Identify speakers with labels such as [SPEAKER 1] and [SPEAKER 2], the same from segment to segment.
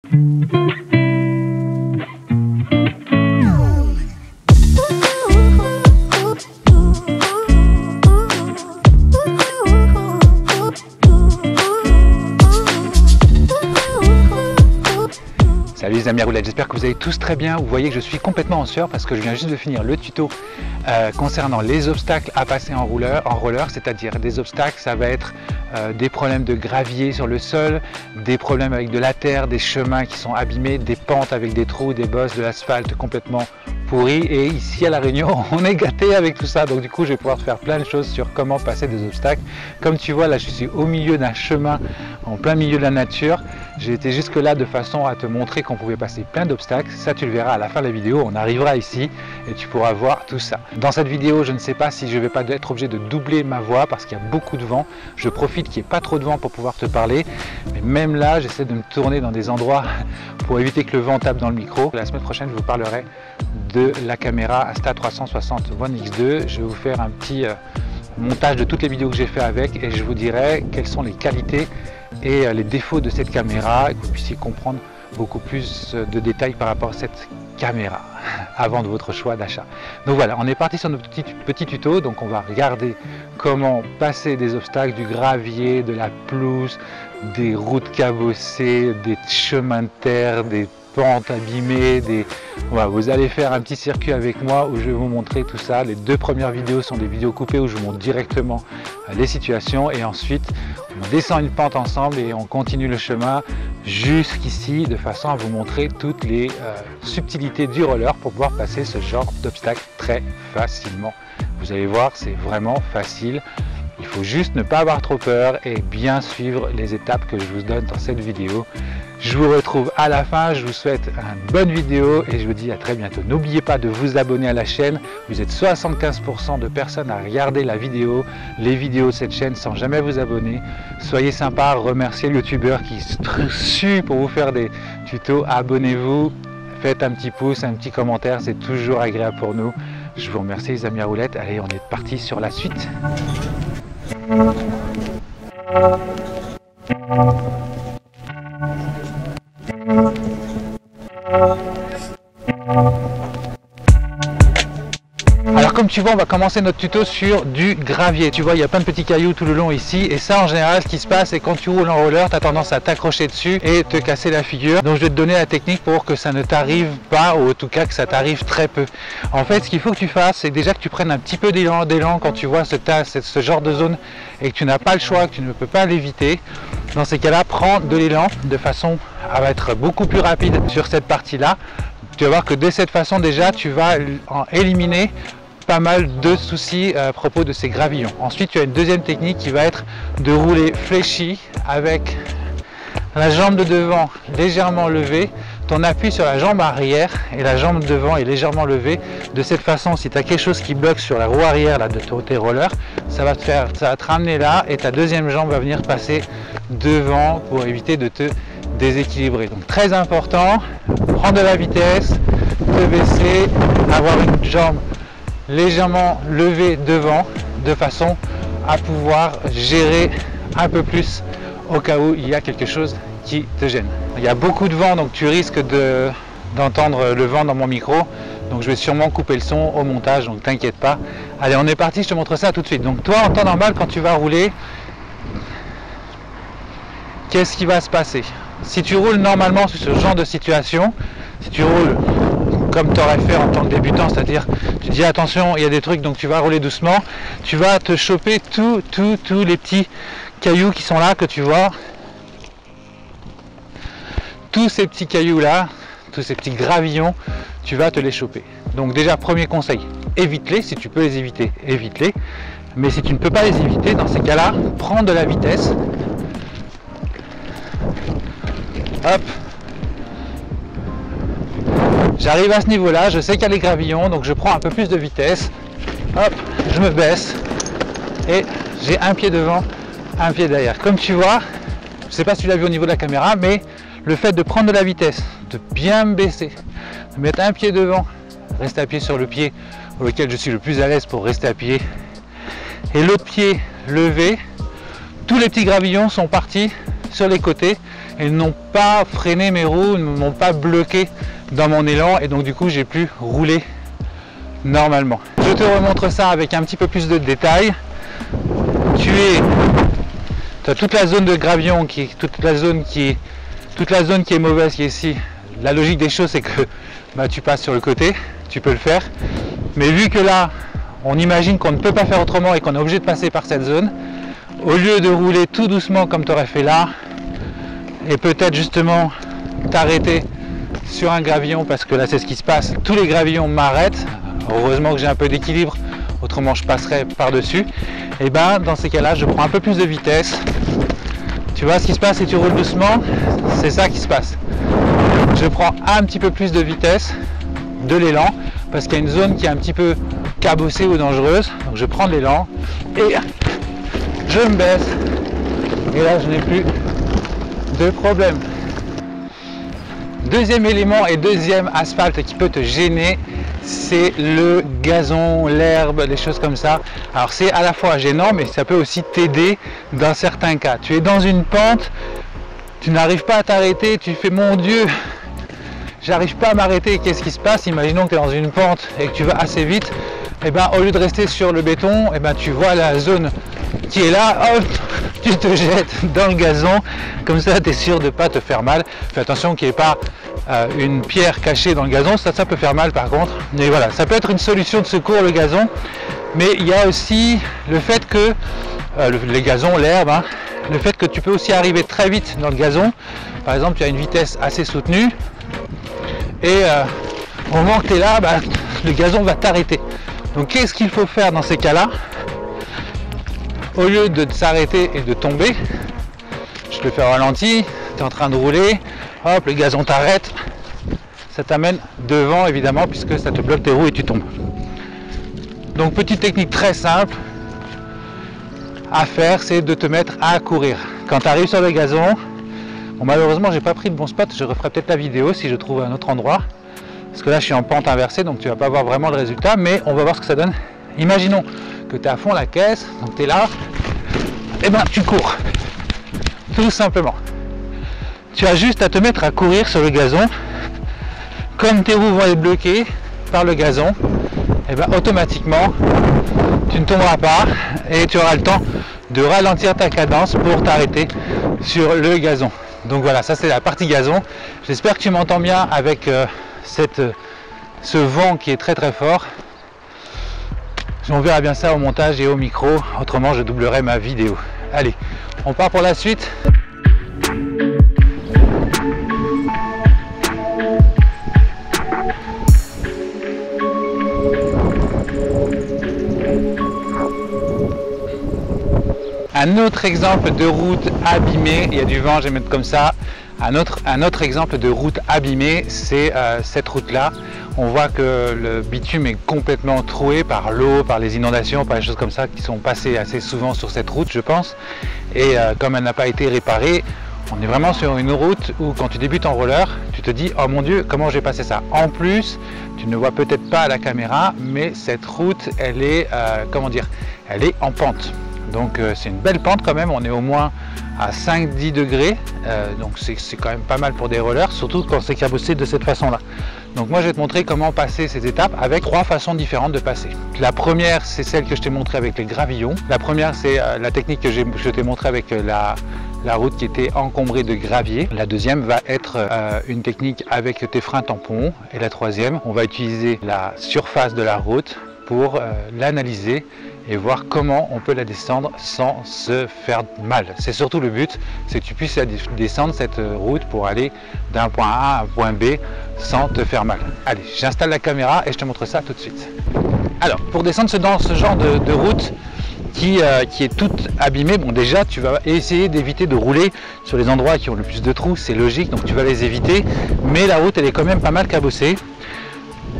[SPEAKER 1] Salut les amis à roulettes, j'espère que vous allez tous très bien. Vous voyez que je suis complètement en sueur parce que je viens juste de finir le tuto concernant les obstacles à passer en roller, c'est-à-dire des obstacles, ça va être des problèmes de gravier sur le sol, des problèmes avec de la terre, des chemins qui sont abîmés, des pentes avec des trous, des bosses, de l'asphalte complètement pourri. Et ici à La Réunion, on est gâté avec tout ça, donc du coup je vais pouvoir faire plein de choses sur comment passer des obstacles. Comme tu vois là, je suis au milieu d'un chemin, en plein milieu de la nature. J'ai été jusque là de façon à te montrer qu'on pouvait passer plein d'obstacles. Ça tu le verras à la fin de la vidéo, on arrivera ici et tu pourras voir tout ça. Dans cette vidéo, je ne sais pas si je vais pas être obligé de doubler ma voix parce qu'il y a beaucoup de vent. Je profite qu'il n'y ait pas trop de vent pour pouvoir te parler, mais même là j'essaie de me tourner dans des endroits pour éviter que le vent tape dans le micro. La semaine prochaine je vous parlerai de la caméra Insta360 One X2. Je vais vous faire un petit montage de toutes les vidéos que j'ai fait avec et je vous dirai quelles sont les qualités et les défauts de cette caméra et que vous puissiez comprendre beaucoup plus de détails par rapport à cette caméra avant de votre choix d'achat. Donc voilà, on est parti sur notre petit tuto. Donc on va regarder comment passer des obstacles, du gravier, de la pelouse, des routes cabossées, des chemins de terre, des pentes abîmées, voilà, vous allez faire un petit circuit avec moi où je vais vous montrer tout ça. Les deux premières vidéos sont des vidéos coupées où je vous montre directement les situations et ensuite on descend une pente ensemble et on continue le chemin jusqu'ici de façon à vous montrer toutes les subtilités du roller pour pouvoir passer ce genre d'obstacle très facilement. Vous allez voir, c'est vraiment facile. Il faut juste ne pas avoir trop peur et bien suivre les étapes que je vous donne dans cette vidéo. Je vous retrouve à la fin, je vous souhaite une bonne vidéo et je vous dis à très bientôt. N'oubliez pas de vous abonner à la chaîne, vous êtes 75% de personnes à regarder les vidéos de cette chaîne sans jamais vous abonner. Soyez sympa, remerciez le youtubeur qui se sue pour vous faire des tutos. Abonnez-vous, faites un petit pouce, un petit commentaire, c'est toujours agréable pour nous. Je vous remercie les amis à roulettes. Allez, on est parti sur la suite. Alors comme tu vois, on va commencer notre tuto sur du gravier. Tu vois, il y a plein de petits cailloux tout le long ici et ça en général ce qui se passe c'est quand tu roules en roller, tu as tendance à t'accrocher dessus et te casser la figure. Donc je vais te donner la technique pour que ça ne t'arrive pas ou en tout cas que ça t'arrive très peu. En fait ce qu'il faut que tu fasses c'est déjà que tu prennes un petit peu d'élan quand tu vois ce genre de zone et que tu n'as pas le choix, que tu ne peux pas l'éviter. Dans ces cas là, prends de l'élan de façon à être beaucoup plus rapide sur cette partie là. Tu vas voir que de cette façon déjà tu vas en éliminer pas mal de soucis à propos de ces gravillons. Ensuite tu as une deuxième technique qui va être de rouler fléchi avec la jambe de devant légèrement levée, ton appui sur la jambe arrière et la jambe devant est légèrement levée. De cette façon, si tu as quelque chose qui bloque sur la roue arrière là, de tes rollers, ça va te ramener là et ta deuxième jambe va venir passer devant pour éviter de te déséquilibrer. Donc très important, prendre de la vitesse, te baisser, avoir une jambe légèrement levée devant de façon à pouvoir gérer un peu plus au cas où il y a quelque chose qui te gêne. Il y a beaucoup de vent donc tu risques d'entendre le vent dans mon micro, donc je vais sûrement couper le son au montage, donc t'inquiète pas. Allez, on est parti, je te montre ça tout de suite. Donc toi en temps normal quand tu vas rouler, qu'est-ce qui va se passer? Si tu roules normalement sur ce genre de situation, si tu roules comme tu aurais fait en tant que débutant, c'est-à-dire tu dis attention il y a des trucs donc tu vas rouler doucement, tu vas te choper tous les petits cailloux qui sont là que tu vois, tous ces petits cailloux là, tous ces petits gravillons, tu vas te les choper. Donc déjà premier conseil, évite-les, si tu peux les éviter, évite-les, mais si tu ne peux pas les éviter, dans ces cas-là, prends de la vitesse, hop. J'arrive à ce niveau là, je sais qu'il y a les gravillons, donc je prends un peu plus de vitesse, hop, je me baisse et j'ai un pied devant, un pied derrière. Comme tu vois, je ne sais pas si tu l'as vu au niveau de la caméra, mais le fait de prendre de la vitesse, de bien me baisser, de mettre un pied devant, rester appuyé sur le pied pour lequel je suis le plus à l'aise pour rester appuyé, et l'autre pied levé, tous les petits gravillons sont partis sur les côtés et n'ont pas freiné mes roues, ne m'ont pas bloqué dans mon élan, et donc du coup j'ai pu rouler normalement. Je te remontre ça avec un petit peu plus de détails. Tu as toute la zone de gravillon, toute la zone qui est mauvaise qui est ici. La logique des choses, c'est que tu passes sur le côté, tu peux le faire. Mais vu que là, on imagine qu'on ne peut pas faire autrement et qu'on est obligé de passer par cette zone, au lieu de rouler tout doucement comme tu aurais fait là, et peut-être justement t'arrêter sur un gravillon, parce que là c'est ce qui se passe, tous les gravillons m'arrêtent. Heureusement que j'ai un peu d'équilibre, autrement je passerais par-dessus. Et ben dans ces cas-là, je prends un peu plus de vitesse. Tu vois ce qui se passe et tu roules doucement, c'est ça qui se passe. Je prends un petit peu plus de vitesse, de l'élan, parce qu'il y a une zone qui est un petit peu cabossée ou dangereuse. Donc je prends de l'élan et je me baisse. Et là, je n'ai plus de problème. Deuxième élément et deuxième asphalte qui peut te gêner, c'est le gazon, l'herbe, les choses comme ça. Alors c'est à la fois gênant, mais ça peut aussi t'aider dans certains cas. Tu es dans une pente, tu n'arrives pas à t'arrêter, tu fais mon Dieu, j'arrive pas à m'arrêter, qu'est-ce qui se passe? Imaginons que tu es dans une pente et que tu vas assez vite, et ben au lieu de rester sur le béton, et ben tu vois la zone qui est là, hop, tu te jettes dans le gazon, comme ça tu es sûr de ne pas te faire mal. Fais attention qu'il n'y ait pas une pierre cachée dans le gazon, ça peut faire mal par contre. Mais voilà, ça peut être une solution de secours le gazon, mais il y a aussi le fait que, les gazons, l'herbe, hein, le fait que tu peux aussi arriver très vite dans le gazon. Par exemple, tu as une vitesse assez soutenue, et au moment que tu es là, le gazon va t'arrêter. Donc qu'est-ce qu'il faut faire dans ces cas-là? Au lieu de s'arrêter et de tomber, je te fais au ralenti, tu es en train de rouler, hop, le gazon t'arrête, ça t'amène devant évidemment puisque ça te bloque tes roues et tu tombes. Donc petite technique très simple à faire, c'est de te mettre à courir. Quand tu arrives sur le gazon, bon, malheureusement j'ai pas pris de bon spot, je referai peut-être la vidéo si je trouve un autre endroit, parce que là je suis en pente inversée donc tu vas pas voir vraiment le résultat, mais on va voir ce que ça donne. Imaginons que tu es à fond la caisse, donc tu es là, et ben tu cours, tout simplement. Tu as juste à te mettre à courir sur le gazon. Comme tes roues vont être bloquées par le gazon, et ben automatiquement tu ne tomberas pas et tu auras le temps de ralentir ta cadence pour t'arrêter sur le gazon. Donc voilà, ça c'est la partie gazon. J'espère que tu m'entends bien avec ce vent qui est très très fort. On verra bien ça au montage et au micro, autrement je doublerai ma vidéo. Allez, on part pour la suite. Un autre exemple de route abîmée, il y a du vent, je vais mettre comme ça. Un autre exemple de route abîmée, c'est cette route-là. On voit que le bitume est complètement troué par l'eau, par les inondations, par les choses comme ça qui sont passées assez souvent sur cette route, je pense. Et comme elle n'a pas été réparée, on est vraiment sur une route où quand tu débutes en roller, tu te dis « Oh mon Dieu, comment j'ai passé ça ?» En plus, tu ne vois peut-être pas à la caméra, mais cette route, elle est, comment dire, elle est en pente. Donc c'est une belle pente quand même, on est au moins à 5-10 degrés, donc c'est quand même pas mal pour des rollers, surtout quand c'est cabossé de cette façon-là. Donc moi je vais te montrer comment passer ces étapes avec 3 façons différentes de passer. La première, c'est celle que je t'ai montrée avec les gravillons. La première, c'est la technique que je t'ai montrée avec la route qui était encombrée de gravier. La deuxième va être une technique avec tes freins tampons. Et la troisième, on va utiliser la surface de la route pour l'analyser et voir comment on peut la descendre sans se faire mal. C'est surtout le but, c'est que tu puisses descendre cette route pour aller d'un point A à un point B sans te faire mal. Allez, j'installe la caméra et je te montre ça tout de suite. Alors, pour descendre dans ce genre de route qui est toute abîmée, bon déjà tu vas essayer d'éviter de rouler sur les endroits qui ont le plus de trous, c'est logique, donc tu vas les éviter, mais la route elle est quand même pas mal cabossée.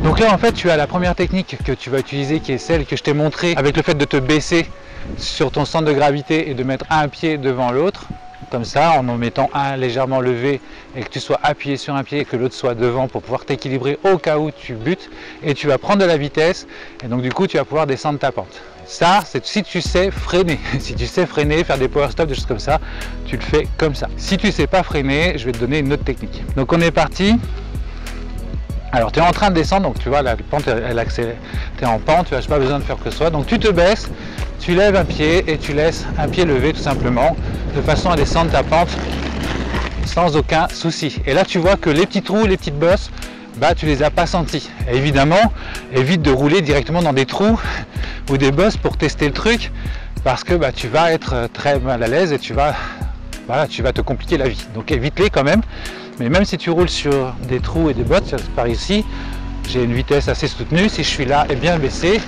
[SPEAKER 1] Donc là en fait tu as la première technique que tu vas utiliser qui est celle que je t'ai montrée avec le fait de te baisser sur ton centre de gravité et de mettre un pied devant l'autre. comme ça, en mettant un légèrement levé et que tu sois appuyé sur un pied et que l'autre soit devant pour pouvoir t'équilibrer au cas où tu butes, et tu vas prendre de la vitesse et donc du coup tu vas pouvoir descendre ta pente. Ça, c'est si tu sais freiner. Si tu sais freiner, faire des power stops, des choses comme ça, tu le fais comme ça. Si tu sais pas freiner, je vais te donner une autre technique. Donc on est parti. Alors tu es en train de descendre, donc tu vois la pente elle accélère, tu es en pente, tu n'as pas besoin de faire que ce soit. Donc tu te baisses, tu lèves un pied et tu laisses un pied levé tout simplement, de façon à descendre ta pente sans aucun souci. Et là tu vois que les petits trous, les petites bosses, bah tu les as pas sentis. Et évidemment, évite de rouler directement dans des trous ou des bosses pour tester le truc, parce que bah, tu vas être très mal à l'aise et tu vas te compliquer la vie. Donc évite-les quand même. Mais même si tu roules sur des trous et des bottes, par ici, j'ai une vitesse assez soutenue. Si je suis là et bien baissé,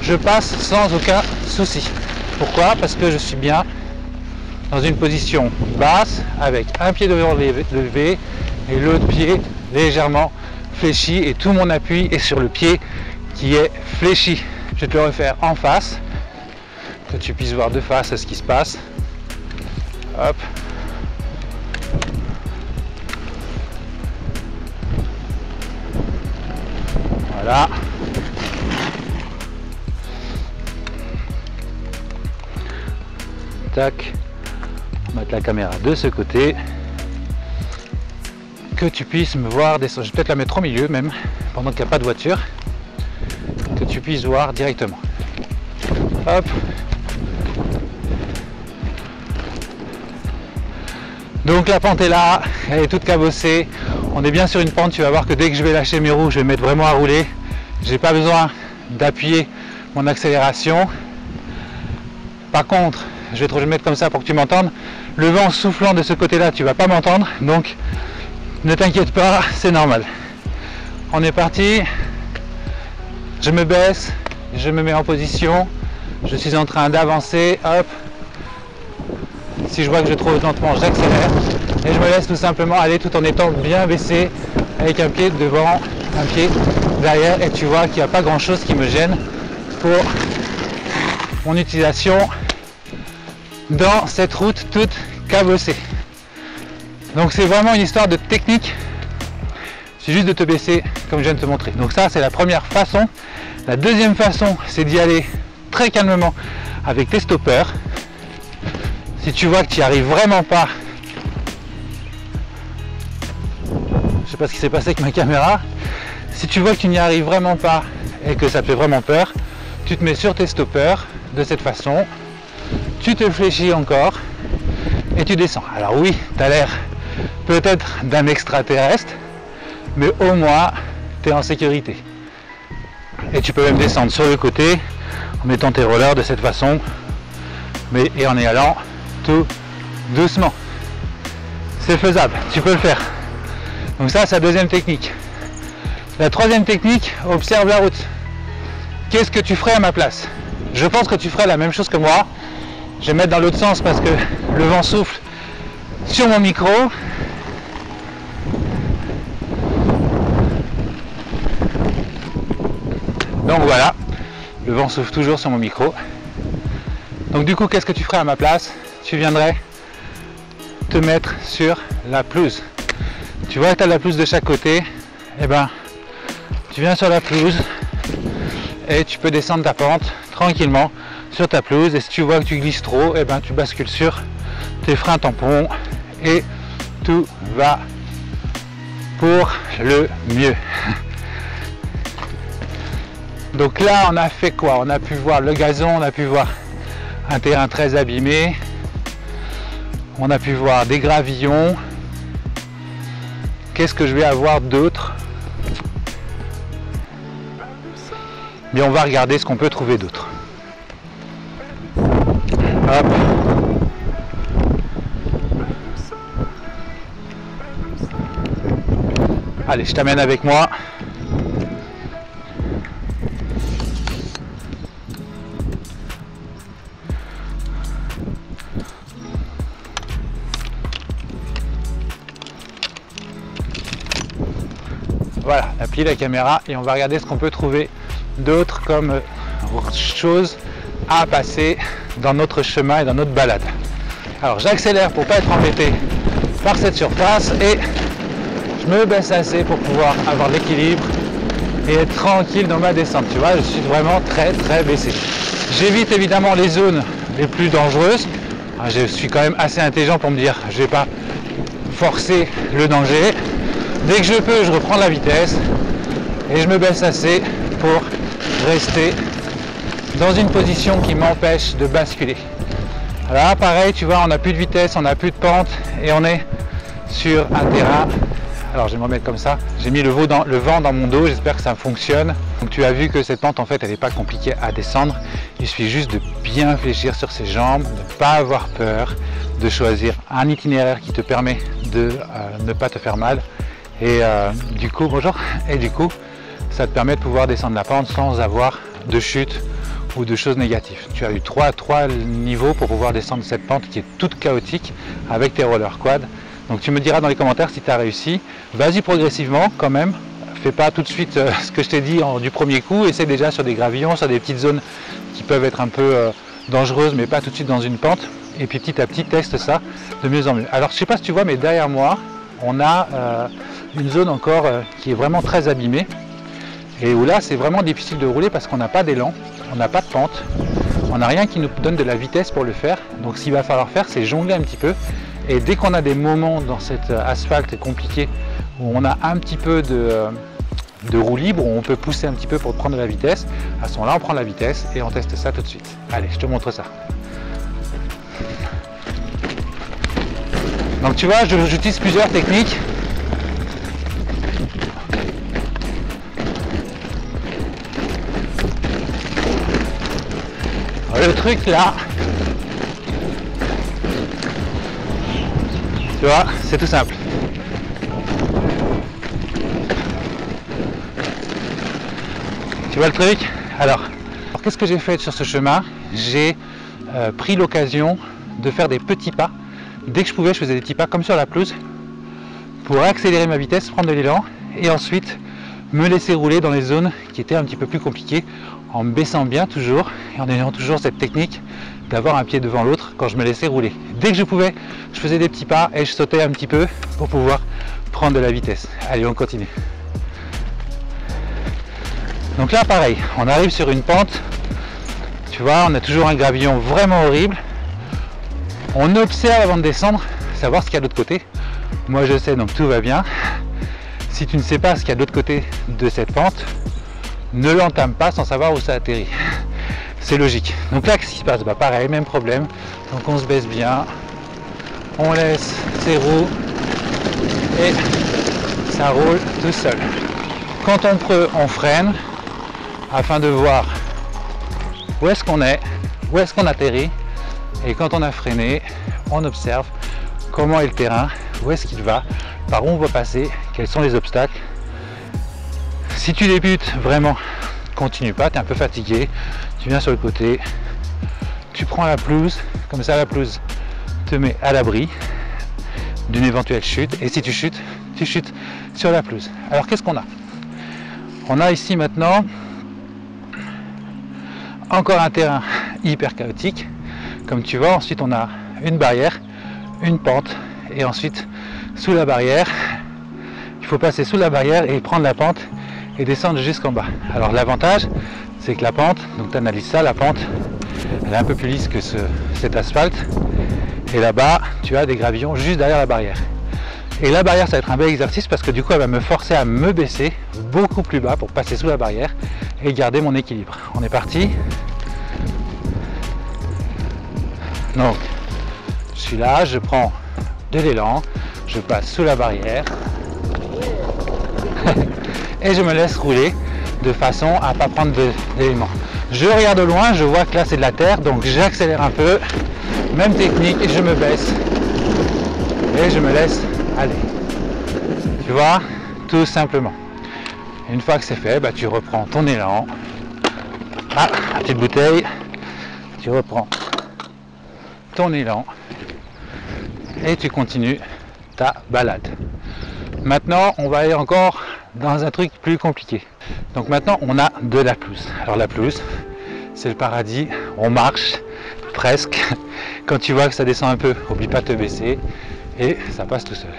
[SPEAKER 1] je passe sans aucun souci. Pourquoi? Parce que je suis bien dans une position basse avec un pied devant levé et l'autre pied légèrement fléchi et tout mon appui est sur le pied qui est fléchi. Je vais te le refaire en face, que tu puisses voir de face ce qui se passe. Hop. Voilà. Tac. On va mettre la caméra de ce côté. Que tu puisses me voir descendre. Je vais peut-être la mettre au milieu même, pendant qu'il n'y a pas de voiture. Que tu puisses voir directement. Hop. Donc la pente est là, elle est toute cabossée. On est bien sur une pente, tu vas voir que dès que je vais lâcher mes roues, je vais me mettre vraiment à rouler. J'ai pas besoin d'appuyer mon accélération. Par contre, je vais te le mettre comme ça pour que tu m'entendes. Le vent soufflant de ce côté-là, tu vas pas m'entendre. Donc ne t'inquiète pas, c'est normal. On est parti. Je me baisse, je me mets en position. Je suis en train d'avancer. Hop. Si je vois que je trouve lentement, j'accélère et je me laisse tout simplement aller tout en étant bien baissé avec un pied devant, un pied derrière, et tu vois qu'il n'y a pas grand chose qui me gêne pour mon utilisation dans cette route toute cabossée. Donc c'est vraiment une histoire de technique, c'est juste de te baisser comme je viens de te montrer. Donc ça c'est la première façon. La deuxième façon, c'est d'y aller très calmement avec tes stoppers. Si tu vois que tu n'y arrives vraiment pas, je sais pas ce qui s'est passé avec ma caméra, si tu vois que tu n'y arrives vraiment pas et que ça te fait vraiment peur, tu te mets sur tes stoppers de cette façon, tu te fléchis encore et tu descends. Alors oui, tu as l'air peut-être d'un extraterrestre, mais au moins tu es en sécurité. Et tu peux même descendre sur le côté en mettant tes rollers de cette façon, mais et en y allant tout doucement. C'est faisable, tu peux le faire. Donc ça c'est la deuxième technique. La troisième technique, observe la route. Qu'est-ce que tu ferais à ma place? Je pense que tu ferais la même chose que moi. Je vais mettre dans l'autre sens parce que le vent souffle sur mon micro. Donc voilà, le vent souffle toujours sur mon micro. Donc du coup, qu'est-ce que tu ferais à ma place? Tu viendrais te mettre sur la pelouse. Tu vois que tu as la pelouse de chaque côté, et ben tu viens sur la pelouse et tu peux descendre ta pente tranquillement sur ta pelouse. Et si tu vois que tu glisses trop, et ben tu bascules sur tes freins tampons et tout va pour le mieux. Donc là on a fait quoi? On a pu voir le gazon, on a pu voir un terrain très abîmé, on a pu voir des gravillons. Qu'est-ce que je vais avoir d'autre? Mais on va regarder ce qu'on peut trouver d'autre. Hop. Allez, je t'amène avec moi. Voilà, appuie la caméra et on va regarder ce qu'on peut trouver d'autre comme choses à passer dans notre chemin et dans notre balade. Alors j'accélère pour pas être embêté par cette surface et je me baisse assez pour pouvoir avoir l'équilibre et être tranquille dans ma descente. Tu vois, je suis vraiment très baissé. J'évite évidemment les zones les plus dangereuses. Je suis quand même assez intelligent pour me dire je vais pas forcer le danger. Dès que je peux, je reprends la vitesse et je me baisse assez pour rester dans une position qui m'empêche de basculer. Là pareil, tu vois, on n'a plus de vitesse, on n'a plus de pente et on est sur un terrain. Alors je vais me remettre comme ça, j'ai mis le vent dans mon dos, j'espère que ça fonctionne. Donc tu as vu que cette pente en fait elle n'est pas compliquée à descendre, il suffit juste de bien fléchir sur ses jambes, de ne pas avoir peur, de choisir un itinéraire qui te permet de ne pas te faire mal. Et du coup, bonjour, et du coup ça te permet de pouvoir descendre la pente sans avoir de chute ou de choses négatives. Tu as eu trois niveaux pour pouvoir descendre cette pente qui est toute chaotique avec tes rollers quad. Donc tu me diras dans les commentaires si tu as réussi. Vas-y progressivement quand même. Fais pas tout de suite ce que je t'ai dit du premier coup. Essaie déjà sur des gravillons, sur des petites zones qui peuvent être un peu dangereuses, mais pas tout de suite dans une pente. Et puis petit à petit, teste ça de mieux en mieux. Alors je sais pas si tu vois, mais derrière moi, on a une zone encore qui est vraiment très abîmée. Et où là, c'est vraiment difficile de rouler parce qu'on n'a pas d'élan, on n'a pas de pente, on n'a rien qui nous donne de la vitesse pour le faire. Donc ce qu'il va falloir faire, c'est jongler un petit peu. Et dès qu'on a des moments dans cet asphalte compliqué où on a un petit peu de roue libre, où on peut pousser un petit peu pour prendre de la vitesse, à ce moment-là, on prend la vitesse et on teste ça tout de suite. Allez, je te montre ça. Donc tu vois, j'utilise plusieurs techniques. Le truc là, tu vois, c'est tout simple. Tu vois le truc? Alors qu'est-ce que j'ai fait sur ce chemin? J'ai pris l'occasion de faire des petits pas. Dès que je pouvais, je faisais des petits pas comme sur la pelouse pour accélérer ma vitesse, prendre de l'élan et ensuite me laisser rouler dans les zones qui étaient un petit peu plus compliquées en me baissant bien toujours et en ayant toujours cette technique d'avoir un pied devant l'autre quand je me laissais rouler. Dès que je pouvais, je faisais des petits pas et je sautais un petit peu pour pouvoir prendre de la vitesse. Allez, on continue. Donc là pareil, on arrive sur une pente, tu vois, on a toujours un gravillon vraiment horrible. On observe avant de descendre, savoir ce qu'il y a de l'autre côté. Moi je sais, donc tout va bien. Si tu ne sais pas ce qu'il y a de l'autre côté de cette pente, ne l'entame pas sans savoir où ça atterrit. C'est logique. Donc là, qu'est-ce qui se passe? Bah pareil, même problème. Donc on se baisse bien, on laisse ses roues et ça roule tout seul. Quand on peut, on freine afin de voir où est-ce qu'on est, où est-ce qu'on atterrit. Et quand on a freiné, on observe comment est le terrain, où est-ce qu'il va, par où on va passer, quels sont les obstacles. Si tu débutes, vraiment, continue pas, tu es un peu fatigué, tu viens sur le côté, tu prends la pelouse, comme ça la pelouse te met à l'abri d'une éventuelle chute, et si tu chutes sur la pelouse. Alors qu'est-ce qu'on a? On a ici maintenant encore un terrain hyper chaotique, comme tu vois. Ensuite on a une barrière, une pente, et ensuite sous la barrière, il faut passer sous la barrière et prendre la pente et descendre jusqu'en bas. Alors l'avantage, c'est que la pente, donc tu analyses ça, la pente, elle est un peu plus lisse que cet asphalte. Et là-bas, tu as des gravillons juste derrière la barrière. Et la barrière, ça va être un bel exercice parce que du coup, elle va me forcer à me baisser beaucoup plus bas pour passer sous la barrière et garder mon équilibre. On est parti. Donc, je suis là, je prends de l'élan, je passe sous la barrière et je me laisse rouler de façon à ne pas prendre d'éléments. Je regarde au loin, je vois que là c'est de la terre, donc j'accélère un peu, même technique, et je me baisse et je me laisse aller. Tu vois, tout simplement. Une fois que c'est fait, bah, tu reprends ton élan. Ah, la petite bouteille. Tu reprends ton élan et tu continues ta balade. Maintenant, on va aller encore dans un truc plus compliqué. Donc maintenant, on a de la pelouse. Alors la pelouse, c'est le paradis. On marche, presque. Quand tu vois que ça descend un peu, oublie pas de te baisser et ça passe tout seul.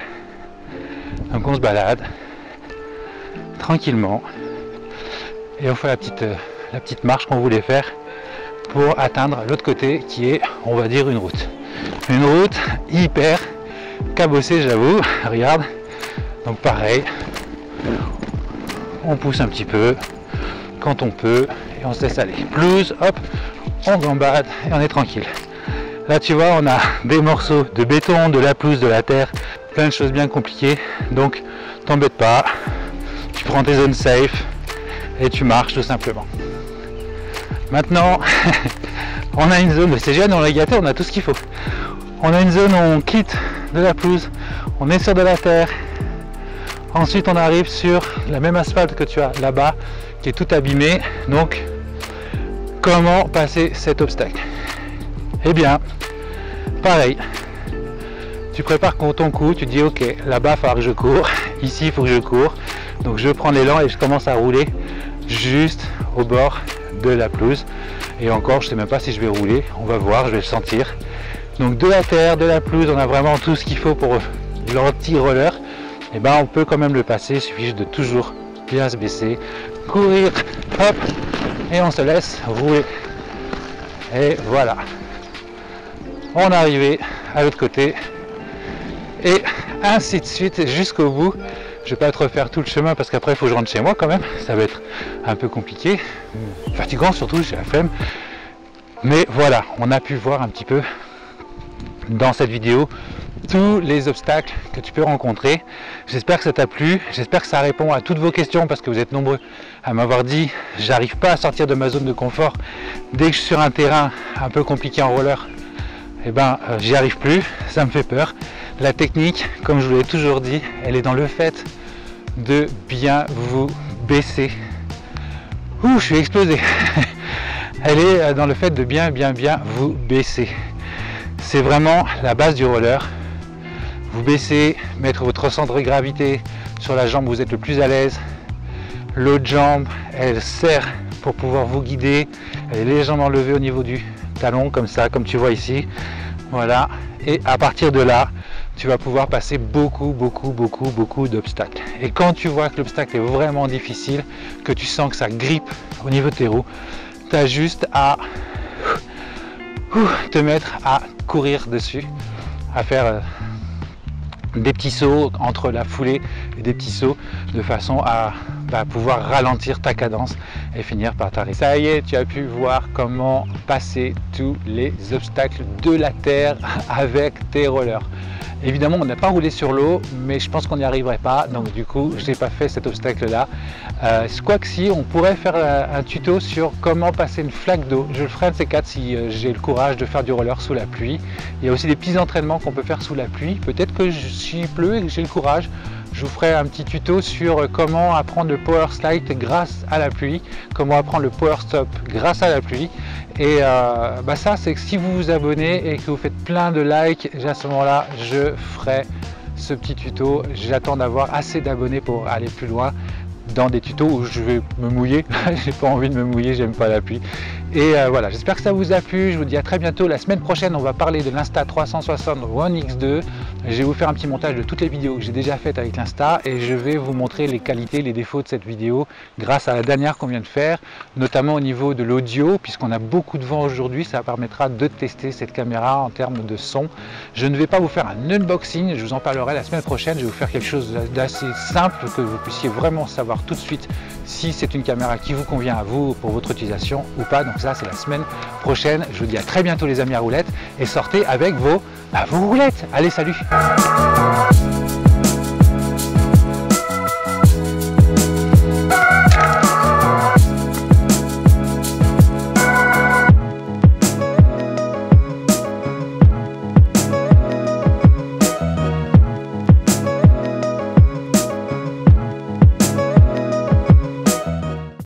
[SPEAKER 1] Donc on se balade tranquillement et on fait la petite marche qu'on voulait faire pour atteindre l'autre côté qui est, on va dire, une route. Une route hyper cabossée, j'avoue. Regarde. Donc pareil, on pousse un petit peu quand on peut et on se laisse aller. Plus, hop, on gambade et on est tranquille. Là tu vois, on a des morceaux de béton, de la pelouse, de la terre, plein de choses bien compliquées. Donc t'embête pas, tu prends tes zones safe et tu marches tout simplement. Maintenant, on a une zone, c'est génial, on l'a gâté, on a tout ce qu'il faut. On a une zone où on quitte de la pelouse, on est sur de la terre. Ensuite, on arrive sur la même asphalte que tu as là-bas, qui est tout abîmé. Donc, comment passer cet obstacle? Eh bien, pareil. Tu prépares ton coup, tu dis ok, là-bas, il va falloir que je cours. Ici, il faut que je cours. Donc, je prends l'élan et je commence à rouler juste au bord de la pelouse. Et encore, je ne sais même pas si je vais rouler. On va voir, je vais le sentir. Donc, de la terre, de la pelouse, on a vraiment tout ce qu'il faut pour l'anti-roller. Et ben on peut quand même le passer, il suffit juste de toujours bien se baisser, courir, hop, et on se laisse rouler. Et voilà, on est arrivé à l'autre côté, et ainsi de suite jusqu'au bout. Je vais pas te refaire tout le chemin parce qu'après il faut que je rentre chez moi quand même, ça va être un peu compliqué, fatigant surtout, j'ai la flemme. Mais voilà, on a pu voir un petit peu dans cette vidéo tous les obstacles que tu peux rencontrer. J'espère que ça t'a plu, j'espère que ça répond à toutes vos questions parce que vous êtes nombreux à m'avoir dit j'arrive pas à sortir de ma zone de confort dès que je suis sur un terrain un peu compliqué en roller. Et ben j'y arrive plus, ça me fait peur. La technique, comme je vous l'ai toujours dit, elle est dans le fait de bien vous baisser. Ouh, je suis explosé. Elle est dans le fait de bien vous baisser. C'est vraiment la base du roller. Vous baissez, mettre votre centre de gravité sur la jambe où vous êtes le plus à l'aise. L'autre jambe, elle sert pour pouvoir vous guider. Elle est légèrement levée au niveau du talon, comme ça, comme tu vois ici. Voilà. Et à partir de là, tu vas pouvoir passer beaucoup d'obstacles. Et quand tu vois que l'obstacle est vraiment difficile, que tu sens que ça grippe au niveau de tes roues, tu as juste à te mettre à courir dessus, à faire des petits sauts entre la foulée et des petits sauts de façon à pouvoir ralentir ta cadence et finir par t'arrêter. Ça y est, tu as pu voir comment passer tous les obstacles de la terre avec tes rollers. Évidemment, on n'a pas roulé sur l'eau, mais je pense qu'on n'y arriverait pas. Donc du coup, je n'ai pas fait cet obstacle-là. Quoique si, on pourrait faire un tuto sur comment passer une flaque d'eau. Je le ferai un de ces quatre si j'ai le courage de faire du roller sous la pluie. Il y a aussi des petits entraînements qu'on peut faire sous la pluie. Peut-être que s'il pleut et que j'ai le courage, je vous ferai un petit tuto sur comment apprendre le power slide grâce à la pluie, comment apprendre le power stop grâce à la pluie. Et ça, c'est que si vous vous abonnez et que vous faites plein de likes, à ce moment-là, je ferai ce petit tuto. J'attends d'avoir assez d'abonnés pour aller plus loin dans des tutos où je vais me mouiller. J'ai pas envie de me mouiller, j'aime pas la pluie. Et voilà, j'espère que ça vous a plu. Je vous dis à très bientôt. La semaine prochaine, on va parler de l'Insta360 One X2. Je vais vous faire un petit montage de toutes les vidéos que j'ai déjà faites avec l'Insta et je vais vous montrer les qualités, les défauts de cette vidéo grâce à la dernière qu'on vient de faire, notamment au niveau de l'audio, puisqu'on a beaucoup de vent aujourd'hui. Ça permettra de tester cette caméra en termes de son. Je ne vais pas vous faire un unboxing, je vous en parlerai la semaine prochaine. Je vais vous faire quelque chose d'assez simple, que vous puissiez vraiment savoir tout de suite si c'est une caméra qui vous convient à vous pour votre utilisation ou pas. Donc ça, c'est la semaine prochaine. Je vous dis à très bientôt les amis à roulettes et sortez avec vos roulettes. Allez, salut!